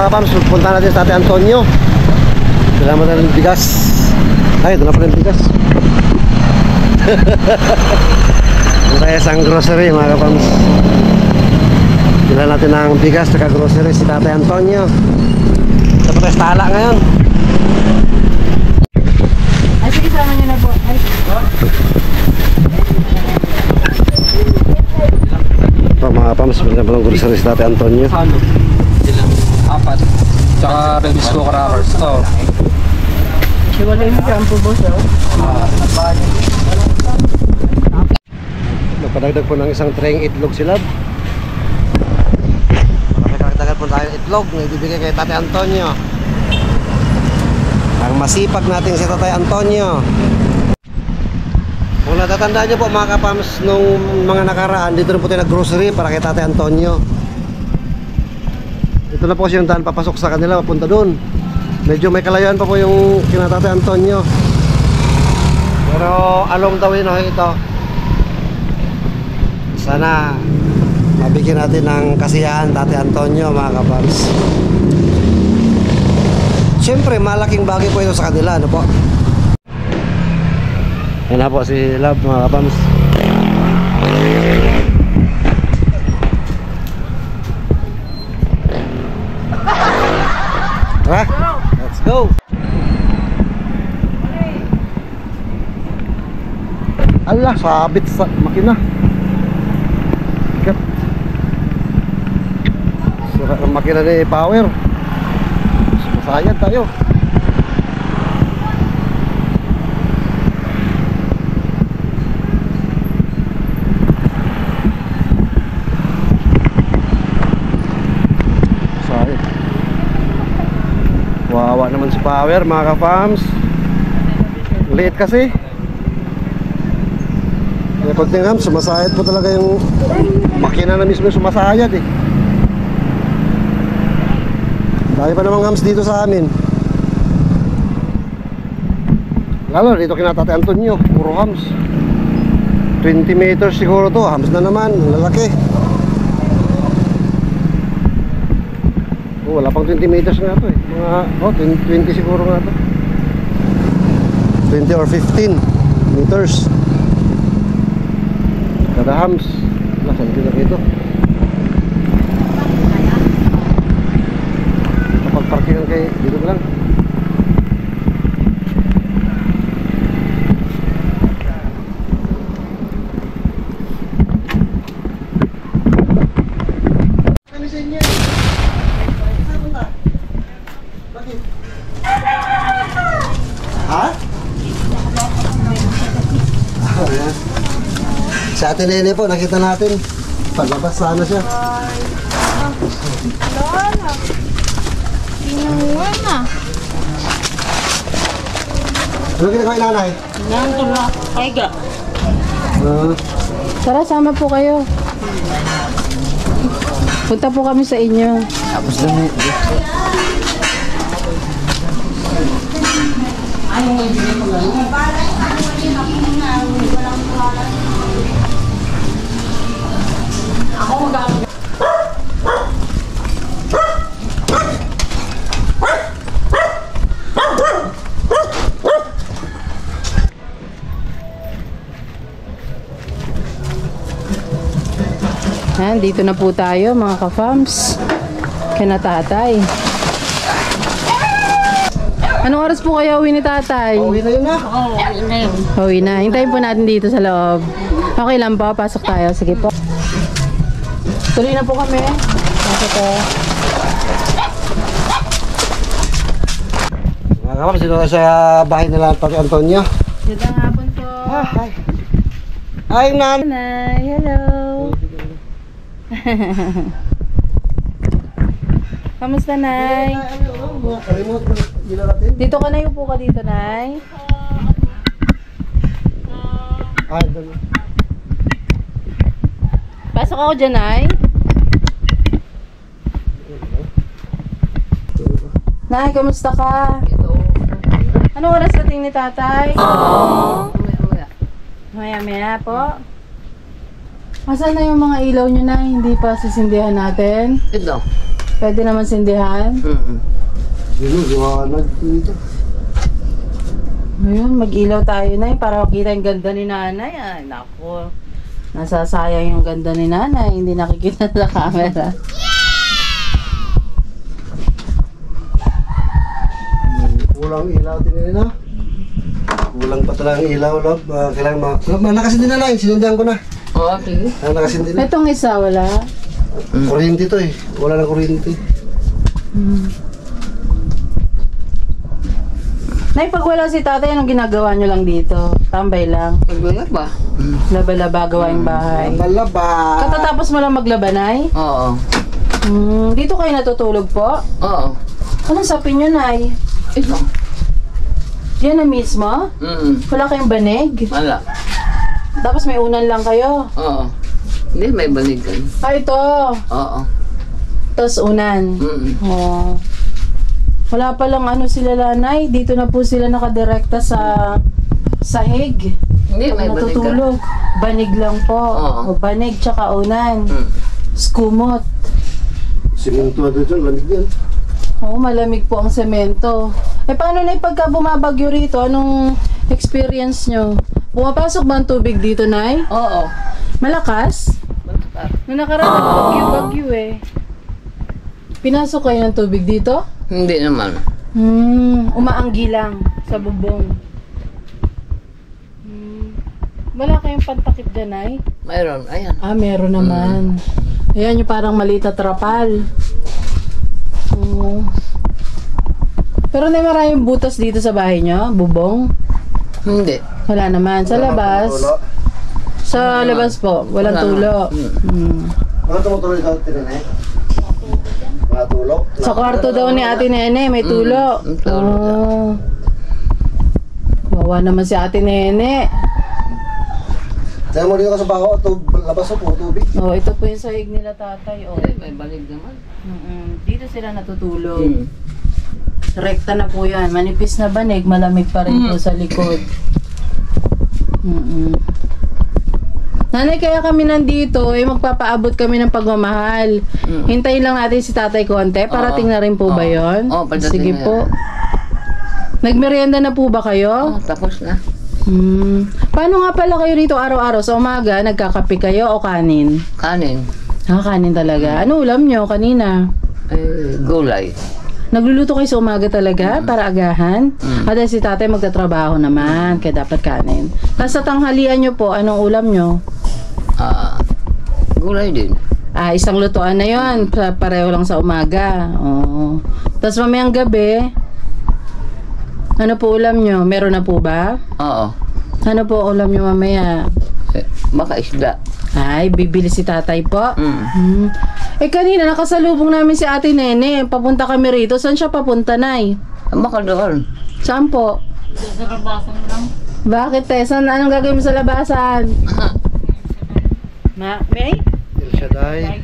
mga kapams, punta natin sa Ate Antonio. Dala mo na ng bigas. Ay, dala pa ng bigas. Punta isang grocery mga kapams. Dala natin ng bigas at grocery si Ate Antonio. Dapat tayo tala ngayon. Ay, sige, sama nyo na po. Ay, ito mga kapams, pinagyan pa ng grocery si Ate Antonio. Apat. Tsaka Bebisco crackers. Ito. hiwalay mo shampoo, boss, oh. Napadagdag po ng isang tray itlog si Lab. Makakagdagan po tayo itlog na ibibigay kay Tate Antonio. Ang masipag natin si Tate Antonio. Kung natatandaan nyo po mga kapams, nung mga nakaraan, dito na po tayo nag-grocery para kay Tate Antonio. Ito na po kasi yung daan papasok sa kanila, papunta doon. Medyo may kalayuan pa po yung kina Tate Antonio. Pero along the way na ito. Sana mabigyan natin ng kasiyahan Tate Antonio mga kapams. Siyempre malaking bagay po ito sa kanila, ano po. Yan na po si Love mga kapams. Tara, let's go. Allah, sabit sa makina. Bigat. Sira ang makina ni Power. Masayad tayo. Wawa naman si Power mga ka-fams. Liit kasi. Kaya konting hams, sumasayad po talaga yung makina na mismo yung sumasayad eh. Dahil pa namang hams dito sa amin. Lalo dito kina Tate Antonio, puro hams. 20 meters siguro to, hams na naman, lalaki. Wala pang 20 meters nga to eh. Mga 20 siguro nga to. 20 or 15 meters. Kada hams. Saan kita ito? Kapag parkingan kay dito lang. Sa Ate Nene po, nakita natin. Paglabas sana siya. Lola. Pinuha na. Ano ginagawa yung nanay? Nandun na. Paiga. Tara, sama po kayo. Punta po kami sa inyo. Tapos lang eh. Dito na po tayo mga ka-fams. Kina tatay. Anong oras po kayo uwi ni tatay? Uwi na yun na. Uwi na. Hintayin po natin dito sa loob. Okay lang po, pasok tayo. Sige po. Tuloy na po kami. Pasok po. Mga kapams, dito na sa bahay nila Tate Antonio. Gandang hapon po. Hi. Hi, Nan. Nanay, hello. Kamusta, Nay? Dito ka na, upo ka dito, Nay. Ay, doon. Pasok ako dyan, Nay. Nay, kamusta ka? Anong oras dating ni tatay? Maya-maya po. Asan na yung mga ilaw nyo na hindi pa sisindihan natin? Ito. Pwede naman sindihan. Dito, liwanag dito. Ayun, mag-ilaw tayo na para makita yung ganda ni nanay. Ay, naku. Nasasayang yung ganda ni nanay. Hindi nakikita sa camera. Kulang ilaw din na. Kulang pa talaga ang ilaw, love. Kailangan nakasin din na lang. Sinindihan ko na. Okay. Nakasin din na. Itong isa, wala. Kuryente to eh. Wala na kuryente. Nay, pag wala si tatay, anong ginagawa nyo lang dito? Tambay lang. Wala ba? Laba-laba, gawaing bahay. Malaba. Katatapos mo lang maglaba, Nay? Oo. Dito kayo natutulog po? Oo. Anong sapin nyo, Nay? Ito. Yan na mismo? Wala kayong banig? Wala. Tapos may unan lang kayo? Oo. Hindi, may balikan. Ito. Oo. Tapos unan. Oh. Wala palang ano sila, Lanay. Dito na po sila nakadirekta sa sahig. Hindi, may balikan. Natutulog. Banig lang po. Oo. O, banig tsaka unan. Skumot. Siminto na dito, lamig yan. Oo, malamig po ang semento. Paano na pagka bumabagyo rito? Anong experience nyo? Pumapasok ba ang tubig dito, Nay? Oo. Malakas? Nung nakaraan, bagyo eh. Pinasok kayo ng tubig dito? Hindi naman. Umaanggi lang sa bubong. Wala kayong pantakip dyan, Nay? Mayroon. Ayan. Meron naman. Ayan yung parang maliit na trapal. Pero may maraming butas dito sa bahay nyo? Bubong? Hindi. Wala naman. Sa labas? Sa labas po. Walang tulo. Mga tumutuloy sa tinanay? Mga tulog? Sa kwarto daw ni Ate Nene, may tulo. Wawa naman si Ate Nene. Kaya mo dito ka sa baho, labas po, tubig. Ito po yung sahig nila, tatay. May balik naman. Dito sila natutulog. Rekta na po yan. Manipis na banig, malamig pa rin po sa likod. Nanay, kaya kami nandito, magpapaabot kami ng pagmamahal. Hintayin lang natin si tatay konti. Parating na rin po ba yun? pagdating Sige na po. Nagmerienda na po ba kayo? Tapos na. Paano nga pala kayo rito araw-araw? Sa umaga, nagkakape kayo o kanin? Kanin. Kanin talaga. Ano ulam nyo kanina? Gulay. Nagluluto kayo sa umaga talaga para agahan? Dahil si tatay magtatrabaho naman, kaya dapat kanin. Tapos sa tanghalian nyo po, anong ulam nyo? Gulay din. Isang lutuan na yon, pareho lang sa umaga. Tapos mamayang gabi, ano po ulam nyo? Meron na po ba? Oo. Ano po ulam nyo mamaya? Baka isda. Bibili si tatay po. Kanina nakasalubong namin si Ate Nene. Papunta kami rito. Saan siya papunta, Nay? Baka doon. Saan po? Sa labasan lang. Bakit, Tessa? Anong gagawin mo sa labasan? May? El Shaddai.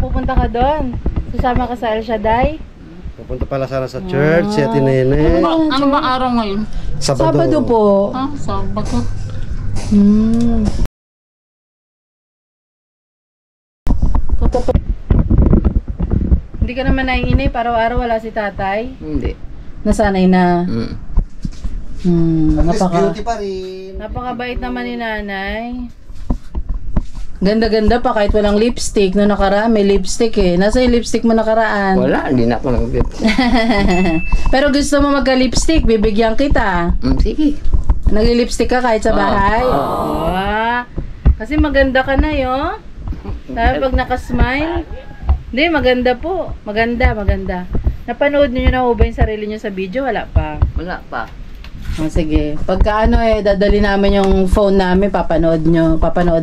Pupunta ka doon. Susama ka sa El Shaddai? Pupunta pala sana sa church, si Ate Nene. Ano ba araw ngayon? Sabado po. Sabado. Hindi ka naman naiinip, araw-araw wala si tatay. Hindi. Nasanay na. At least beauty pa rin. Napakabait naman ni nanay. Ganda-ganda pa kahit walang lipstick. No nakaraan, may lipstick eh. Nasa yung lipstick mo nakaraan? Wala, hindi na ako nag-lip. Pero gusto mo magka-lipstick, bibigyan kita. Sige. Nagli-lipstick ka kahit sa bahay? Kasi maganda ka na yo. Sabi pag nakasmile. Hindi, maganda po. Maganda. Napanood niyo na ba yung sarili niyo sa video? Wala pa. Wala pa. Sige. Pagka dadali namin yung phone namin, papanood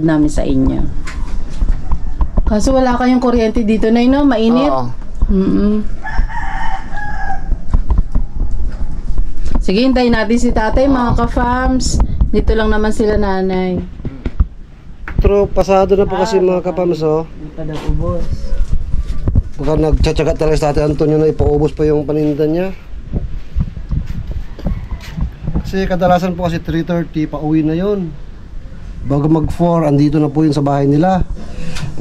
namin sa inyo. Kaso wala kayong kuryente dito na no? Mainit? Oo. Sige, hintayin natin si tatay, mga ka-fams. Dito lang naman sila nanay. Pero pasado na po kasi mga kapams, Hindi pa daw ubos. Baka nagtsatsaga talaga sa Ate Antonio na ipaubos pa yung paninda niya. Kasi kadalasan po kasi 3:30 pauwi na yon. Bago mag 4, andito na po yun sa bahay nila.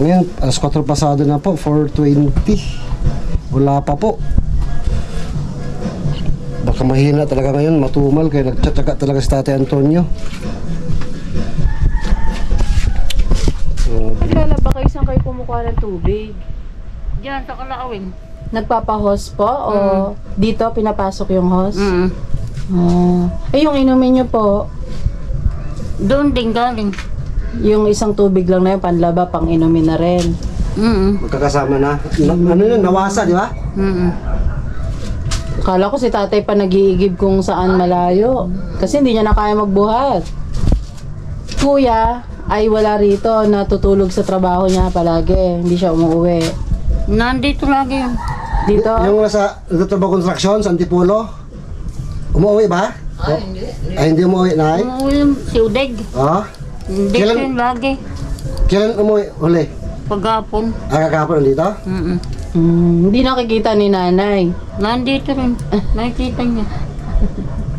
Ngayon, alas 4 pasado na po, 4:20. Wala pa po. Baka mahina talaga ngayon, matumal, kaya nagtsatsaga talaga si Tatay Antonio. Naglalaba kayo, saan kayo kumukuha ng tubig? Diyan, sa Kalaawin. Nagpapa-hose po o dito pinapasok yung hose? Yung inumin nyo po, Doon din galing. yung isang tubig lang na yun, panlaba, pang inumin na rin. Magkakasama na. Ano yun, nawasa, di ba? Kala ko si tatay pa nag-iigib kung saan malayo. Kasi hindi niya na kaya magbuhat. Kuya ay wala rito, natutulog sa trabaho niya palagi. Hindi siya umuwi. Nandito lagi yun. Dito, Yung nasa nagtatrabaho construction sa Antipolo, umuwi ba? Ay, hindi umuwi, Nay? Umuwi yung si Udeg. Ah? Dito Kailan- yun lagi. Kailan umuwi? Uli? Pagapon. Kakapon nandito? hindi nakikita ni nanay. Nandito rin. Nakikita niya.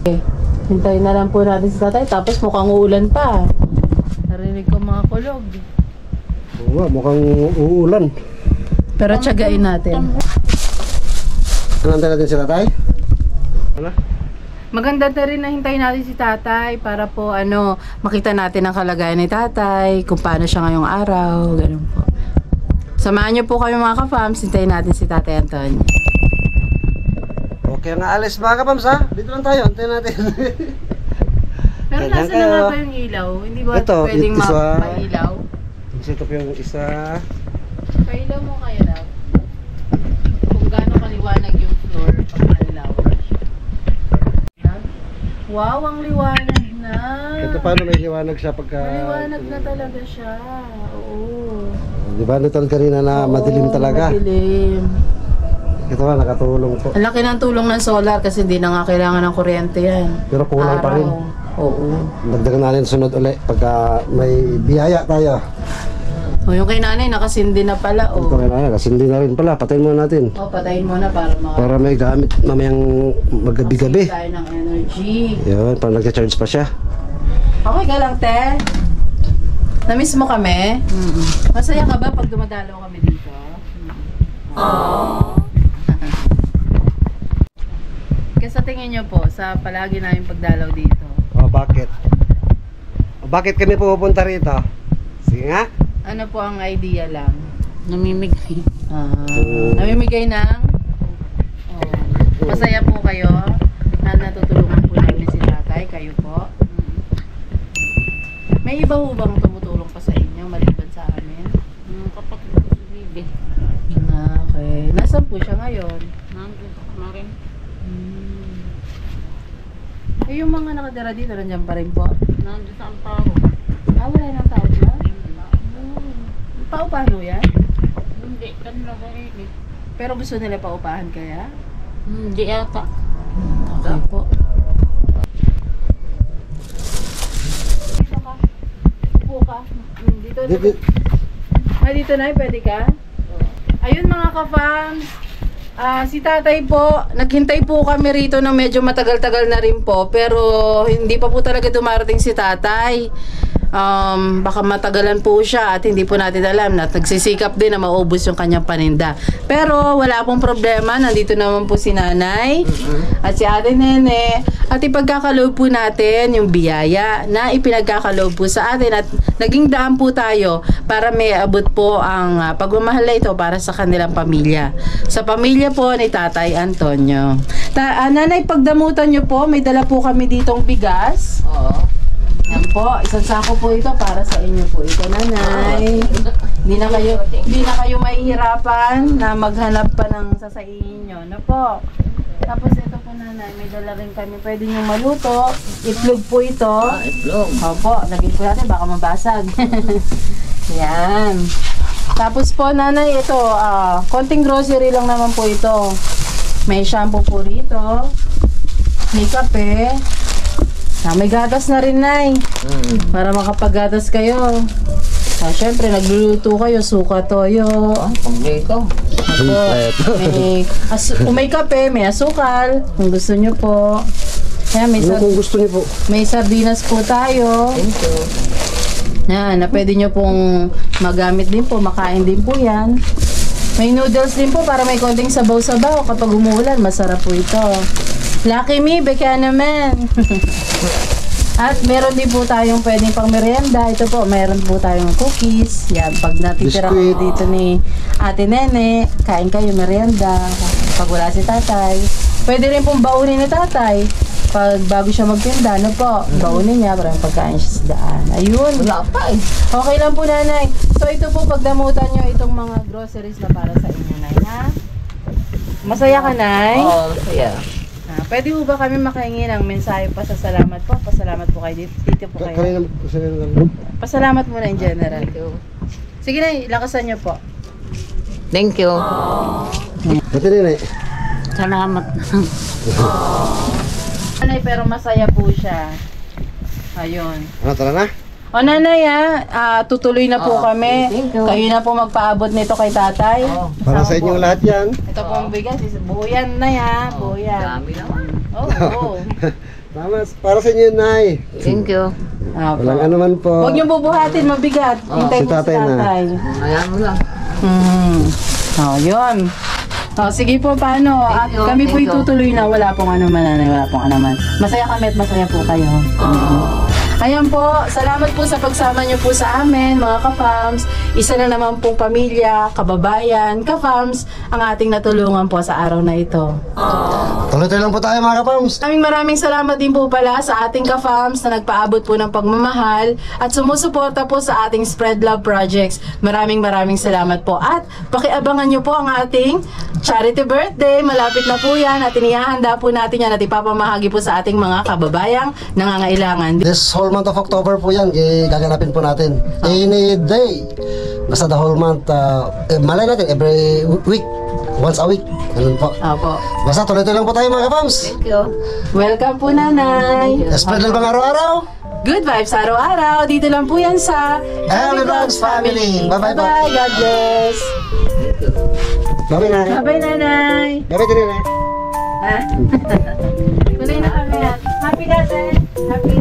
Okay. Hintayin na lang po natin si tatay. Tapos mukhang uulan pa. Narinig ko mga kulog. Oo nga, mukhang uulan. Pero tiyagain natin. Anantay natin si Tatay? Ano? Maganda na rin na hintayin natin si tatay para po makita natin ang kalagayan ni tatay, kung paano siya ngayong araw, ganun po. Samahan niyo po kami mga ka-fams, hintayin natin si Tatay Antonio. Okay nga, alis mga kapams ha? Dito lang tayo, antayin natin. Pero Kailan nasa na kayo? nga ba yung ilaw? Hindi ba Ito, pwedeng isa. mapailaw? Set up yung isa. Pailaw mo kaya daw? Kung gaano kaliwanag yung floor pag mailaw. Wow, ang liwanag na! Ito paano may liwanag siya pagka... Maliwanag na talaga siya. Oo. Di ba nito kanina na madilim talaga? Madilim. Ito ba, nakatulong po. Ang laki ng tulong ng solar kasi hindi na nga kailangan ng kuryente yan. Pero kulang pa rin. Oo. Dagdagan natin sunod uli pagka may biyaya tayo. O yung kay nanay nakasindi na pala. Ito kaya na, kasi hindi na rin pala. Patayin muna natin. O patayin mo na para Para may gamit mamayang maggabi-gabi. tayo ng energy. Yun, para nagka-charge pa siya. Okay ka lang, te? Namiss mo kami? Masaya ka ba pag dumadalaw kami dito? Kasi sa tingin nyo po, sa palagi namin pagdalaw dito, O, bakit? O, bakit kami pupunta rito? Sige nga. ano po ang idea lang? Namimigay. Namimigay ng masaya po kayo na natutulungan po namin si tatay, kayo po. May iba ho bang tumutulong pa sa inyo maliban sa amin? Yung kapatid ko si Bibi. Okay. Nasaan po siya ngayon? Nandito ka na rin. Eh, yung mga nakatira dito, nandiyan pa rin po. Nandito sa Amparo. Wala nang tao dyan? Paupahan mo yan? Hindi, kanila ko rin eh. Pero gusto nila paupahan kaya? Hindi yata. Okay po. Dito ka. Upo ka. Dito. Ay, dito na, pwede ka? Ayun mga ka-fams. Si tatay po, naghintay po kami rito ng medyo matagal-tagal na rin po. Pero hindi pa po talaga dumarating si tatay. Baka matagalan po siya at hindi po natin alam na nagsisikap din na maubos yung kanyang paninda. Pero wala pong problema, nandito naman po si nanay at si ate Nene at ipagkakaloob po natin yung biyaya na ipinagkakaloob po sa atin at naging daan po tayo para may abot po ang pagmamahal na ito para sa kanilang pamilya. Sa pamilya po ni Tatay Antonio. Nanay, pagdamutan nyo po, may dala po kami ditong bigas. Oo. Yan po, isang sako po ito para sa inyo po ito, nanay. Hindi na kayo mahihirapan na maghanap pa ng sasaingin nyo. Ano po? Tapos ito po, nanay, may dala rin kami. Pwede nyo maluto. Itlog po ito. Itlog. Opo, lagay po natin, baka mabasag. Yan. Tapos po, nanay, ito, konting grocery lang naman po ito. May shampoo po rito. May kape. May gatas na rin, nay. Para makapaggatas kayo. Syempre, nagluluto kayo, suka, toyo. Pagdito. Kung may kape, may asukal. Kung gusto nyo po. Ayan, Kung gusto niyo po. may sardinas po tayo. Thank you. Yan, na pwede nyo pong magamit din po, makain din po yan. May noodles din po para may konting sabaw-sabaw. Kapag umuulan, masarap po ito. Lucky me, beka naman. At meron din po tayong pwedeng pang merienda. Ito po, meron po tayong cookies. Yan, pag natitira ko Biscuit. dito ni Ate Nene, kain kayo merienda. Pag wala si tatay. Pwede rin pong baunin ni tatay. Pag bago siya magtinda, ano po, baunin niya para may pagkain siya sa daan. Ayun. Wala pa eh. Okay lang po, nanay. So, ito po, pagdamutan nyo itong mga groceries na para sa inyo, nay, ha? Masaya ka, nay? Oo, kaya. Pwede po ba kami makahingi ng mensahe pa sa salamat po? Pasalamat po kayo dito po kayo. Kanina lang. Pasalamat muna in general. Sige na, lakasan nyo po. Thank you. Pati rin eh. Salamat. Nanay, pero masaya po siya. Ayun. Ano, tara na? O nanay tutuloy na po kami. thank you. Kayo na po magpaabot nito kay tatay. Para sa inyong lahat yan. Ito po ang bigas. Buo yan na ya. Buo yan. Dami naman. Oo. Tama, para sa inyo, Nay. Thank you. Walang ano man po. Huwag niyo bubuhatin, mabigat. Hintay si po si tatay na. tatay. Ayan mo lang. Yun. Sige po, paano? At Thank you, kami po thank you. itutuloy na. Wala pong ano man, nanay. Wala pong ano man. Masaya kami at masaya po kayo. Ayan po, salamat po sa pagsama niyo po sa amin, mga ka-farms. Isa na naman pong pamilya, kababayan, ka-farms, ang ating natulungan po sa araw na ito. Tuloy-tuloy lang po tayo, mga kapams. Maraming salamat din po pala sa ating ka-farms na nagpaabot po ng pagmamahal at sumusuporta po sa ating Spread Love Projects. Maraming salamat po. At pakiabangan nyo po ang ating charity birthday. Malapit na po yan at inihahanda po natin yan at ipapamahagi po sa ating mga kababayang nangangailangan. This whole month of October po yan, gaganapin po natin. Any day. Basta the whole month, malay natin, every week, once a week. Ganun po. Opo. Basta tuloy-tuloy lang po tayo, mga kapams. Thank you. Welcome po, nanay. Spread lang bang araw-araw? Good vibes araw-araw. Dito lang po yan sa Ellie Vlogs Family. Bye-bye po. Bye-bye. God bless. Bye-bye, Nanay. Bye-bye, nanay. Bye-bye, Nanay. Ha? Tuloy na kami. Happy natin. Happy.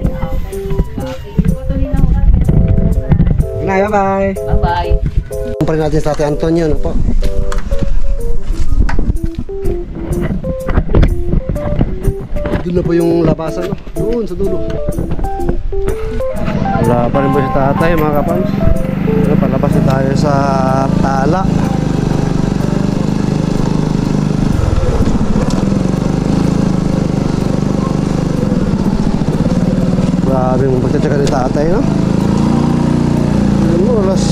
Okay. Tuloy na kami. Nanay, bye-bye. Bye-bye. Kumpare natin sa Ate Antonio, no po? Doon na po yung labasan, no? Doon, sa dulo. Wala pa rin po si tatay, mga kapams. Palabas na tayo sa tala. Grabe mong pagtsatsaga ni tatay, no? Alam mo, alas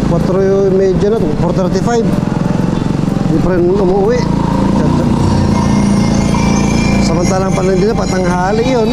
4:30 na, 4:35. Hindi pa rin umuwi. Samantalang palang din na patanghali yun.